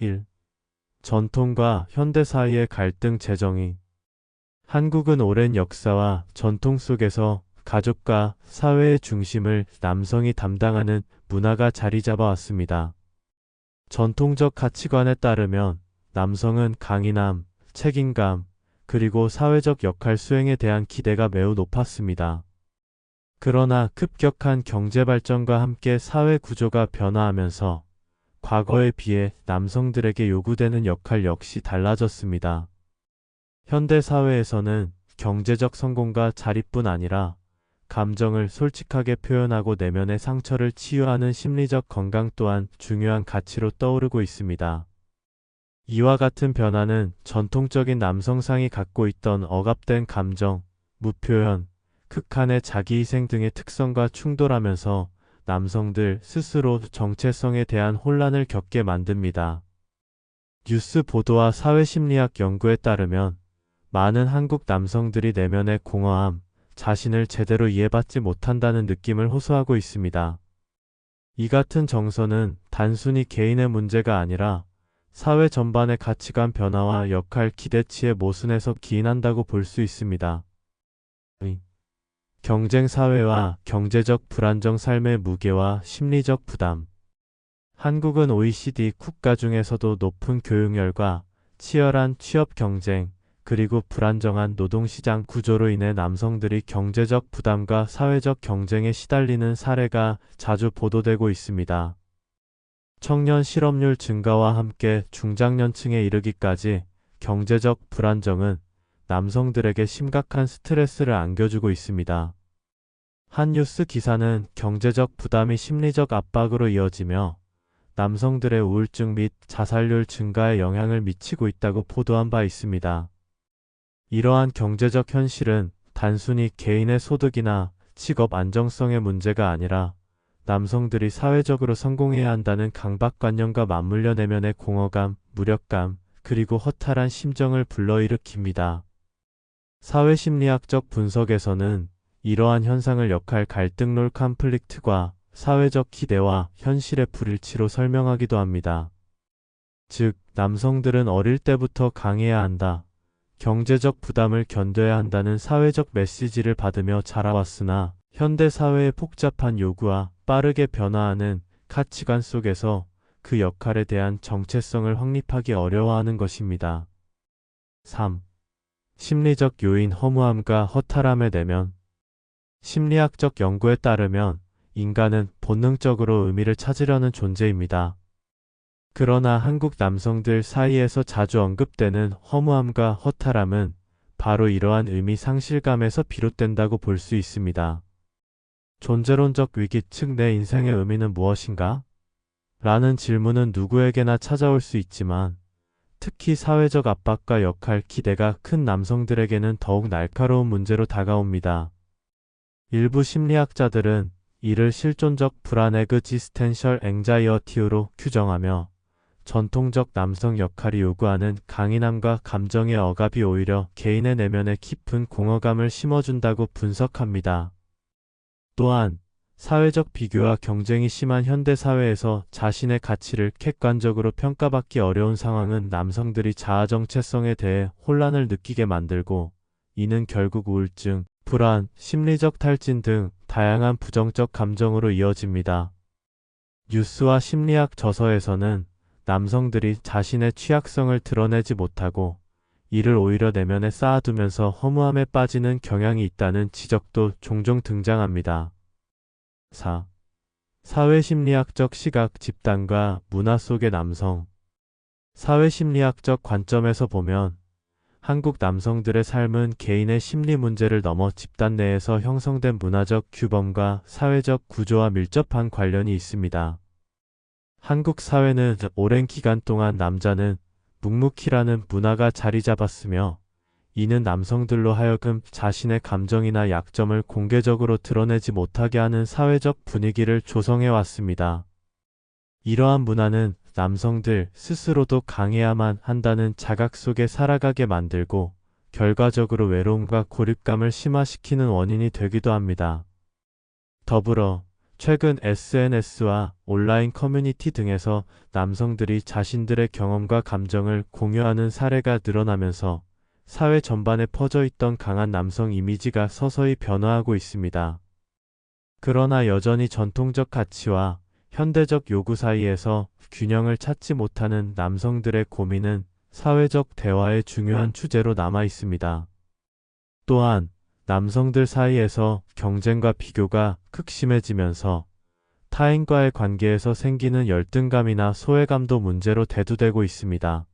1. 전통과 현대 사이의 갈등 재정의. 한국은 오랜 역사와 전통 속에서 가족과 사회의 중심을 남성이 담당하는 문화가 자리 잡아왔습니다. 전통적 가치관에 따르면 남성은 강인함, 책임감, 그리고 사회적 역할 수행에 대한 기대가 매우 높았습니다. 그러나 급격한 경제 발전과 함께 사회 구조가 변화하면서 과거에 비해 남성들에게 요구되는 역할 역시 달라졌습니다. 현대 사회에서는 경제적 성공과 자립뿐 아니라 감정을 솔직하게 표현하고 내면의 상처를 치유하는 심리적 건강 또한 중요한 가치로 떠오르고 있습니다. 이와 같은 변화는 전통적인 남성상이 갖고 있던 억압된 감정, 무표현, 극한의 자기희생 등의 특성과 충돌하면서 남성들 스스로 정체성에 대한 혼란을 겪게 만듭니다. 뉴스 보도와 사회심리학 연구에 따르면 많은 한국 남성들이 내면의 공허함, 자신을 제대로 이해받지 못한다는 느낌을 호소하고 있습니다. 이 같은 정서는 단순히 개인의 문제가 아니라 사회 전반의 가치관 변화와 역할 기대치의 모순에서 기인한다고 볼 수 있습니다. 경쟁 사회와 경제적 불안정 삶의 무게와 심리적 부담. 한국은 OECD 국가 중에서도 높은 교육열과 치열한 취업 경쟁, 그리고 불안정한 노동시장 구조로 인해 남성들이 경제적 부담과 사회적 경쟁에 시달리는 사례가 자주 보도되고 있습니다. 청년 실업률 증가와 함께 중장년층에 이르기까지 경제적 불안정은 남성들에게 심각한 스트레스를 안겨주고 있습니다. 한 뉴스 기사는 경제적 부담이 심리적 압박으로 이어지며 남성들의 우울증 및 자살률 증가에 영향을 미치고 있다고 보도한 바 있습니다. 이러한 경제적 현실은 단순히 개인의 소득이나 직업 안정성의 문제가 아니라 남성들이 사회적으로 성공해야 한다는 강박관념과 맞물려 내면의 공허감, 무력감, 그리고 허탈한 심정을 불러일으킵니다. 사회심리학적 분석에서는 이러한 현상을 역할 갈등롤 컴플릭트과 사회적 기대와 현실의 불일치로 설명하기도 합니다. 즉, 남성들은 어릴 때부터 강해야 한다, 경제적 부담을 견뎌야 한다는 사회적 메시지를 받으며 자라왔으나 현대 사회의 복잡한 요구와 빠르게 변화하는 가치관 속에서 그 역할에 대한 정체성을 확립하기 어려워하는 것입니다. 3. 심리적 요인 허무함과 허탈함의 내면. 심리학적 연구에 따르면 인간은 본능적으로 의미를 찾으려는 존재입니다. 그러나 한국 남성들 사이에서 자주 언급되는 허무함과 허탈함은 바로 이러한 의미 상실감에서 비롯된다고 볼 수 있습니다. 존재론적 위기, 즉 내 인생의 의미는 무엇인가? 라는 질문은 누구에게나 찾아올 수 있지만 특히 사회적 압박과 역할 기대가 큰 남성들에게는 더욱 날카로운 문제로 다가옵니다. 일부 심리학자들은 이를 실존적 불안 엑지스텐셜 앵자이어티로 규정하며 전통적 남성 역할이 요구하는 강인함과 감정의 억압이 오히려 개인의 내면에 깊은 공허감을 심어준다고 분석합니다. 또한 사회적 비교와 경쟁이 심한 현대 사회에서 자신의 가치를 객관적으로 평가받기 어려운 상황은 남성들이 자아 정체성에 대해 혼란을 느끼게 만들고 이는 결국 우울증, 불안, 심리적 탈진 등 다양한 부정적 감정으로 이어집니다. 뉴스와 심리학 저서에서는 남성들이 자신의 취약성을 드러내지 못하고 이를 오히려 내면에 쌓아두면서 허무함에 빠지는 경향이 있다는 지적도 종종 등장합니다. 4. 사회심리학적 시각, 집단과 문화 속의 남성. 사회심리학적 관점에서 보면 한국 남성들의 삶은 개인의 심리 문제를 넘어 집단 내에서 형성된 문화적 규범과 사회적 구조와 밀접한 관련이 있습니다. 한국 사회는 오랜 기간 동안 남자는 묵묵히라는 문화가 자리 잡았으며 이는 남성들로 하여금 자신의 감정이나 약점을 공개적으로 드러내지 못하게 하는 사회적 분위기를 조성해 왔습니다. 이러한 문화는 남성들 스스로도 강해야만 한다는 자각 속에 살아가게 만들고 결과적으로 외로움과 고립감을 심화시키는 원인이 되기도 합니다. 더불어 최근 SNS와 온라인 커뮤니티 등에서 남성들이 자신들의 경험과 감정을 공유하는 사례가 늘어나면서 사회 전반에 퍼져 있던 강한 남성 이미지가 서서히 변화하고 있습니다. 그러나 여전히 전통적 가치와 현대적 요구 사이에서 균형을 찾지 못하는 남성들의 고민은 사회적 대화의 중요한 주제로 남아 있습니다. 또한 남성들 사이에서 경쟁과 비교가 극심해지면서 타인과의 관계에서 생기는 열등감이나 소외감도 문제로 대두되고 있습니다.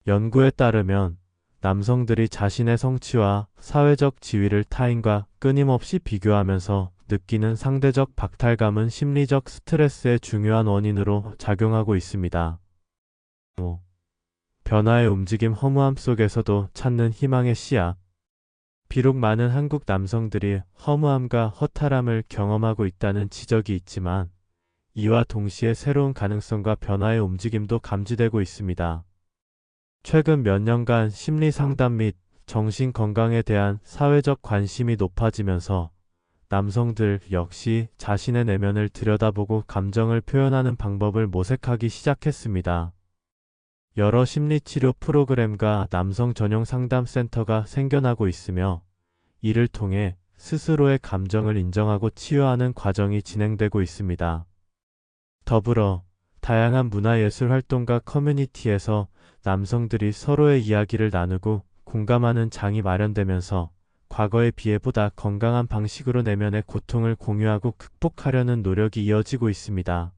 연구에 따르면 남성들이 자신의 성취와 사회적 지위를 타인과 끊임없이 비교하면서 느끼는 상대적 박탈감은 심리적 스트레스의 중요한 원인으로 작용하고 있습니다. 변화의 움직임 허무함 속에서도 찾는 희망의 씨앗. 비록 많은 한국 남성들이 허무함과 허탈함을 경험하고 있다는 지적이 있지만 이와 동시에 새로운 가능성과 변화의 움직임도 감지되고 있습니다. 최근 몇 년간 심리 상담 및 정신 건강에 대한 사회적 관심이 높아지면서 남성들 역시 자신의 내면을 들여다보고 감정을 표현하는 방법을 모색하기 시작했습니다. 여러 심리치료 프로그램과 남성 전용 상담센터가 생겨나고 있으며 이를 통해 스스로의 감정을 인정하고 치유하는 과정이 진행되고 있습니다. 더불어 다양한 문화예술 활동과 커뮤니티에서 남성들이 서로의 이야기를 나누고 공감하는 장이 마련되면서 과거에 비해 보다 건강한 방식으로 내면의 고통을 공유하고 극복하려는 노력이 이어지고 있습니다.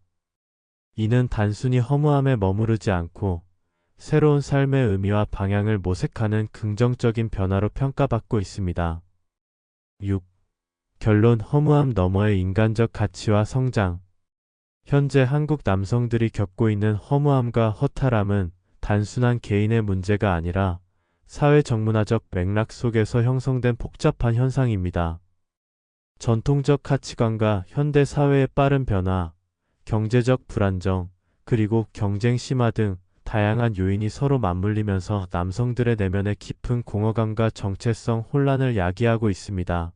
이는 단순히 허무함에 머무르지 않고 새로운 삶의 의미와 방향을 모색하는 긍정적인 변화로 평가받고 있습니다. 6. 결론 허무함 너머의 인간적 가치와 성장. 현재 한국 남성들이 겪고 있는 허무함과 허탈함은 단순한 개인의 문제가 아니라 사회 정문화적 맥락 속에서 형성된 복잡한 현상입니다. 전통적 가치관과 현대 사회의 빠른 변화, 경제적 불안정, 그리고 경쟁 심화 등 다양한 요인이 서로 맞물리면서 남성들의 내면의 깊은 공허감과 정체성 혼란을 야기하고 있습니다.